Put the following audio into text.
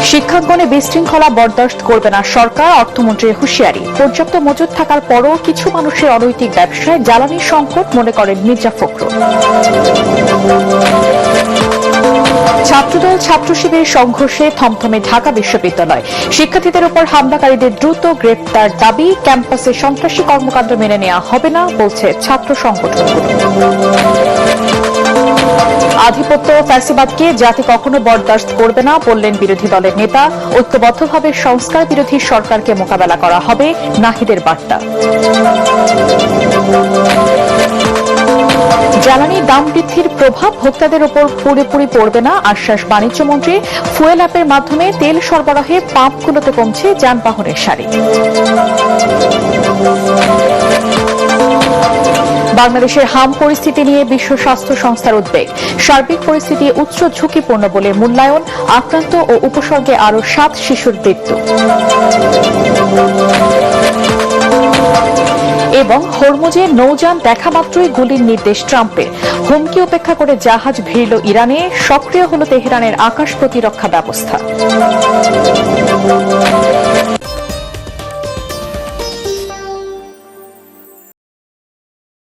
শিক্ষাঙ্গনে বিশৃঙ্খলা বরদাস্ত করবে না সরকার, অর্থমন্ত্রীর হুঁশিয়ারি। পর্যাপ্ত মজুদ থাকার পরও কিছু মানুষের অনৈতিক ব্যবসায় জ্বালানি সংকট মনে করেন মির্জা ফখরুল। ছাত্রদল ছাত্র শিবির সংঘর্ষে থমথমে ঢাকা বিশ্ববিদ্যালয়। শিক্ষার্থীদের উপর হামলাকারীদের দ্রুত গ্রেপ্তার দাবি। ক্যাম্পাসে সন্ত্রাসী কর্মকাণ্ড মেনে নেওয়া হবে না বলছে ছাত্র সংগঠনগুলো। আধিপত্য ফ্যাসিবাদকে জাতি কখনো বরদাস্ত করবে না বললেন বিরোধী দলের নেতা। ঐক্যবদ্ধভাবে সংস্কার বিরোধী সরকারকে মোকাবেলা করা হবে, নাহিদের বার্তা। জ্বালানি দাম বৃদ্ধির প্রভাব ভোক্তাদের উপর পুরোপুরি পড়বে না, আশ্বাস বাণিজ্যমন্ত্রী। ফুয়েল অ্যাপের মাধ্যমে তেল সরবরাহে পাম্পগুলোতে কমছে যানবাহনের সারি। বাংলাদেশের হাম পরিস্থিতি নিয়ে বিশ্ব স্বাস্থ্য সংস্থার উদ্বেগ। সার্বিক পরিস্থিতি উচ্চ ঝুঁকিপূর্ণ বলে মূল্যায়ন। আক্রান্ত ও উপসর্গে আরও 7 শিশুর মৃত্যু। এবং হরমুজে নৌযান দেখা মাত্রই গুলির নির্দেশ ট্রাম্পের। হুমকি উপেক্ষা করে জাহাজ ভিড়ল ইরানে। সক্রিয় হল তেহরানের আকাশ প্রতিরক্ষা ব্যবস্থা।